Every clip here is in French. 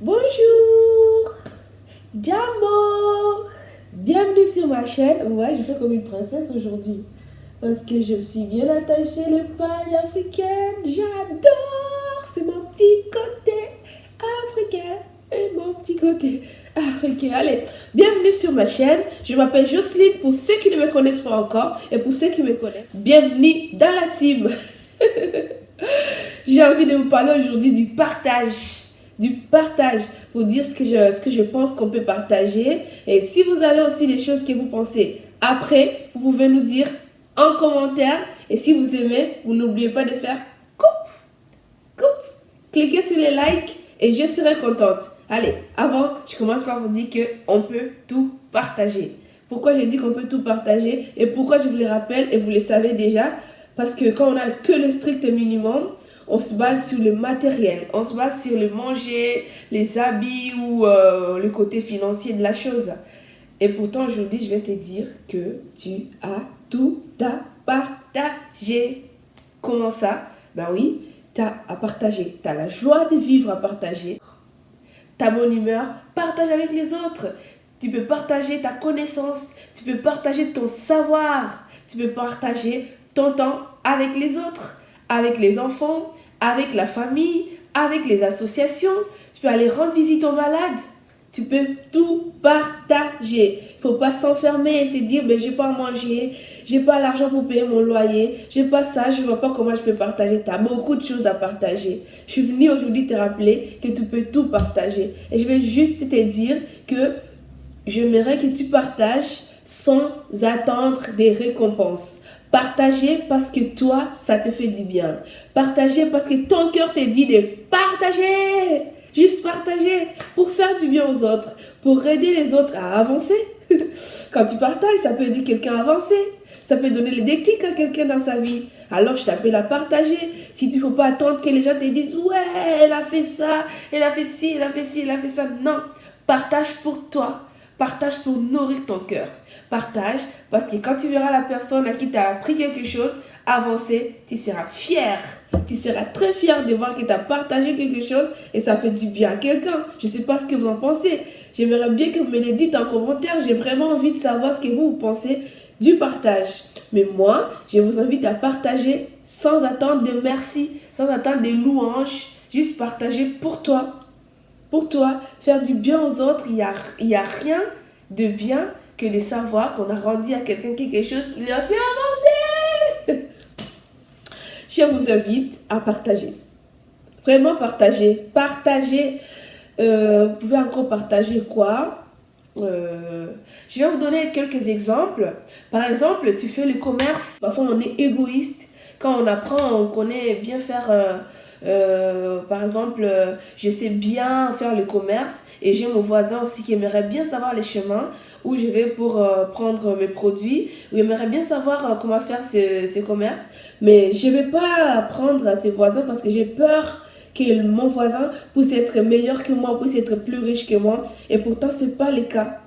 Bonjour, Jambo, bienvenue sur ma chaîne. Ouais, je fais comme une princesse aujourd'hui parce que je suis bien attachée les pailles africaines. J'adore, c'est mon petit côté africain et mon petit côté africain. Allez, bienvenue sur ma chaîne. Je m'appelle Jocelyne pour ceux qui ne me connaissent pas encore et pour ceux qui me connaissent. Bienvenue dans la team. J'ai envie de vous parler aujourd'hui du partage. Du partage, pour dire ce que je pense qu'on peut partager. Et si vous avez aussi des choses que vous pensez après, vous pouvez nous dire en commentaire. Et si vous aimez, vous n'oubliez pas de faire coupe, cliquez sur les likes et je serai contente. Allez, avant, je commence par vous dire qu'on peut tout partager. Pourquoi je dis qu'on peut tout partager et pourquoi je vous le rappelle et vous le savez déjà? Parce que quand on n'a que le strict minimum, on se base sur le matériel, on se base sur le manger, les habits ou le côté financier de la chose. Et pourtant, aujourd'hui, je vais te dire que tu as tout à partager. Comment ça? Ben oui, tu as à partager. Tu as la joie de vivre à partager. Ta bonne humeur, partage avec les autres. Tu peux partager ta connaissance, tu peux partager ton savoir, tu peux partager ton temps avec les autres, avec les enfants, avec la famille, avec les associations. Tu peux aller rendre visite aux malades. Tu peux tout partager. Il ne faut pas s'enfermer et se dire ben, j'ai pas à manger, j'ai pas l'argent pour payer mon loyer, j'ai pas ça, je ne vois pas comment je peux partager. Tu as beaucoup de choses à partager. Je suis venue aujourd'hui te rappeler que tu peux tout partager. Et je vais juste te dire que j'aimerais que tu partages sans attendre des récompenses. Partager parce que toi, ça te fait du bien. Partager parce que ton cœur te dit de partager. Juste partager pour faire du bien aux autres, pour aider les autres à avancer. Quand tu partages, ça peut aider quelqu'un à avancer. Ça peut donner le déclic à quelqu'un dans sa vie. Alors, je t'appelle à partager. Si tu ne faut pas attendre que les gens te disent « Ouais, elle a fait ça, elle a fait ci, elle a fait ci, elle a fait ça. » Non, partage pour toi. Partage pour nourrir ton cœur. Partage parce que quand tu verras la personne à qui tu as appris quelque chose avancer, tu seras fier. Tu seras très fier de voir que tu as partagé quelque chose et ça fait du bien à quelqu'un. Je ne sais pas ce que vous en pensez. J'aimerais bien que vous me le dites en commentaire. J'ai vraiment envie de savoir ce que vous pensez du partage. Mais moi, je vous invite à partager sans attendre de merci, sans attendre des louanges. Juste partager pour toi. Pour toi, faire du bien aux autres, il y a rien de bien que de savoir qu'on a rendu à quelqu'un quelque chose qui lui a fait avancer. Je vous invite à partager. Vraiment partager. Partager. Vous pouvez encore partager quoi? Je vais vous donner quelques exemples. Par exemple, tu fais le commerce. Parfois, on est égoïste. Quand on apprend, on connaît bien faire... par exemple, je sais bien faire le commerce et j'ai mon voisin aussi qui aimerait bien savoir les chemins où je vais pour prendre mes produits, où il aimerait bien savoir comment faire ce commerce. Mais je ne vais pas apprendre à ses voisins parce que j'ai peur que mon voisin puisse être meilleur que moi, puisse être plus riche que moi. Et pourtant, ce n'est pas le cas.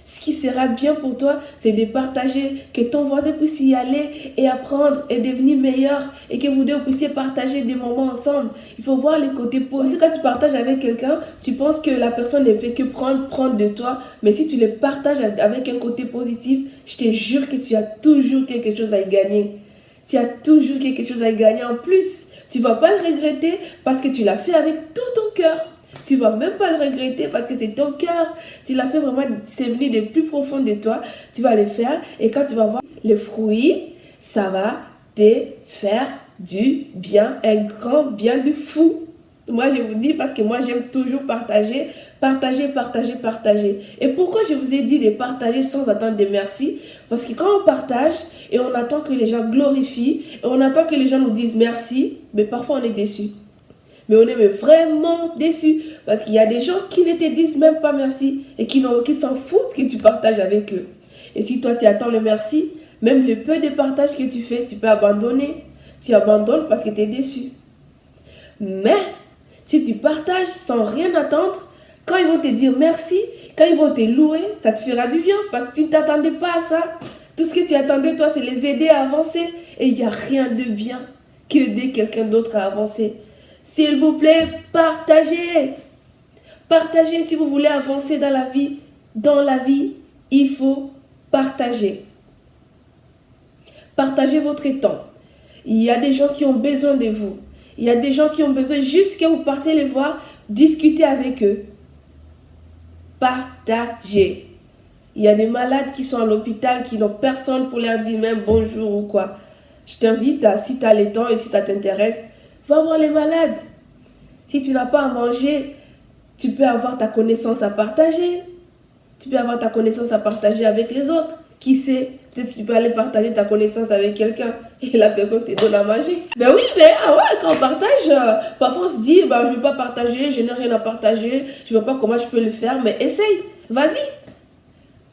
Ce qui sera bien pour toi, c'est de partager, que ton voisin puisse y aller et apprendre et devenir meilleur et que vous deux puissiez partager des moments ensemble. Il faut voir les côtés positifs. Quand tu partages avec quelqu'un, tu penses que la personne ne fait que prendre de toi. Mais si tu le partages avec un côté positif, je te jure que tu as toujours quelque chose à y gagner. Tu as toujours quelque chose à y gagner. En plus, tu ne vas pas le regretter parce que tu l'as fait avec tout ton cœur. Tu ne vas même pas le regretter parce que c'est ton cœur. Tu l'as fait vraiment, c'est venu des plus profonds de toi. Tu vas le faire et quand tu vas voir le fruit, ça va te faire du bien, un grand bien de fou. Moi, je vous dis parce que moi, j'aime toujours partager. Et pourquoi je vous ai dit de partager sans attendre des merci? Parce que quand on partage et on attend que les gens glorifient et on attend que les gens nous disent merci, mais parfois on est déçu. Mais on est vraiment déçu parce qu'il y a des gens qui ne te disent même pas merci et qui s'en foutent que tu partages avec eux. Et si toi tu attends le merci, même le peu de partage que tu fais, tu peux abandonner. Tu abandonnes parce que tu es déçu. Mais si tu partages sans rien attendre, quand ils vont te dire merci, quand ils vont te louer, ça te fera du bien parce que tu ne t'attendais pas à ça. Tout ce que tu attendais, toi, c'est les aider à avancer. Et il n'y a rien de bien qu'aider quelqu'un d'autre à avancer. S'il vous plaît, partagez. Partagez si vous voulez avancer dans la vie. Dans la vie, il faut partager. Partagez votre temps. Il y a des gens qui ont besoin de vous. Il y a des gens qui ont besoin juste que vous partez les voir, discuter avec eux. Partagez. Il y a des malades qui sont à l'hôpital, qui n'ont personne pour leur dire même bonjour ou quoi. Je t'invite, si tu as le temps et si ça t'intéresse, va voir les malades. Si tu n'as pas à manger, tu peux avoir ta connaissance à partager. Tu peux avoir ta connaissance à partager avec les autres. Qui sait, peut-être que tu peux aller partager ta connaissance avec quelqu'un et la personne te donne à manger. Ben oui, mais quand on partage, parfois on se dit, je ne vais pas partager, je n'ai rien à partager, je ne vois pas comment je peux le faire, mais essaye, vas-y.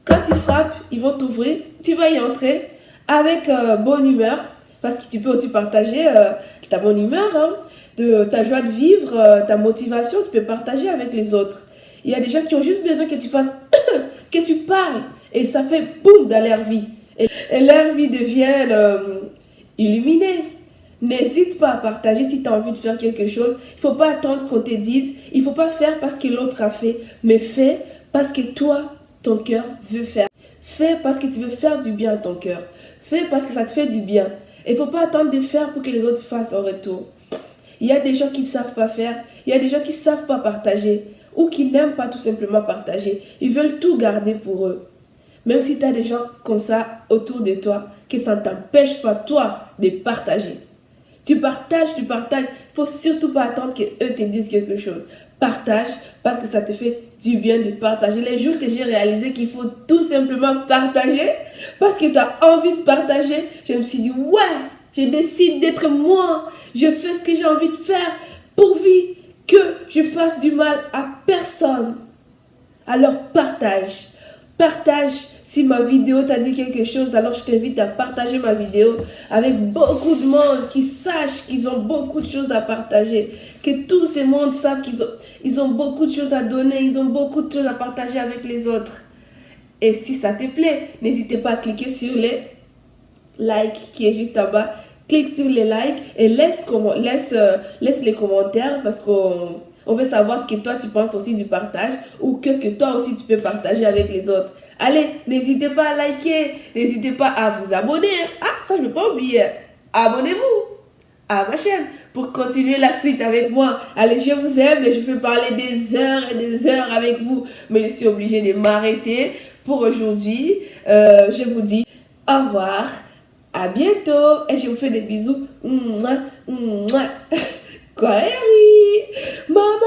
Quand tu frappes, ils vont t'ouvrir, tu vas y entrer avec bonne humeur, parce que tu peux aussi partager ta bonne humeur, de ta joie de vivre, ta motivation, tu peux partager avec les autres. Il y a des gens qui ont juste besoin que tu fasses, que tu parles, et ça fait boum dans leur vie. Et leur vie devient illuminée. N'hésite pas à partager si tu as envie de faire quelque chose. Il ne faut pas attendre qu'on te dise. Il ne faut pas faire parce que l'autre a fait, mais fais parce que toi, ton cœur veut faire. Fais parce que tu veux faire du bien à ton cœur. Fais parce que ça te fait du bien. Il ne faut pas attendre de faire pour que les autres fassent en retour. Il y a des gens qui ne savent pas faire. Il y a des gens qui ne savent pas partager. Ou qui n'aiment pas tout simplement partager. Ils veulent tout garder pour eux. Même si tu as des gens comme ça autour de toi, que ça ne t'empêche pas, toi, de partager. Tu partages. Il ne faut surtout pas attendre qu'eux te disent quelque chose. Partage parce que ça te fait du bien de partager. Les jours que j'ai réalisé qu'il faut tout simplement partager, parce que tu as envie de partager, je me suis dit, ouais, je décide d'être moi. Je fais ce que j'ai envie de faire pourvu que je fasse du mal à personne. Alors partage. Partage. Si ma vidéo t'a dit quelque chose, alors je t'invite à partager ma vidéo avec beaucoup de monde qui sachent qu'ils ont beaucoup de choses à partager. Que tous ces mondes savent qu'ils ont beaucoup de choses à donner, ils ont beaucoup de choses à partager avec les autres. Et si ça te plaît, n'hésitez pas à cliquer sur les likes qui est juste en bas. Clique sur les likes et laisse les commentaires parce qu'on veut savoir ce que toi tu penses aussi du partage ou qu'est-ce que toi aussi tu peux partager avec les autres. Allez, n'hésitez pas à liker, n'hésitez pas à vous abonner. Ah, ça je ne veux pas oublier. Abonnez-vous à ma chaîne pour continuer la suite avec moi. Allez, je vous aime et je peux parler des heures et des heures avec vous, mais je suis obligée de m'arrêter pour aujourd'hui. Je vous dis au revoir. À bientôt et je vous fais des bisous. Mouah, mouah. Quoi, oui, maman.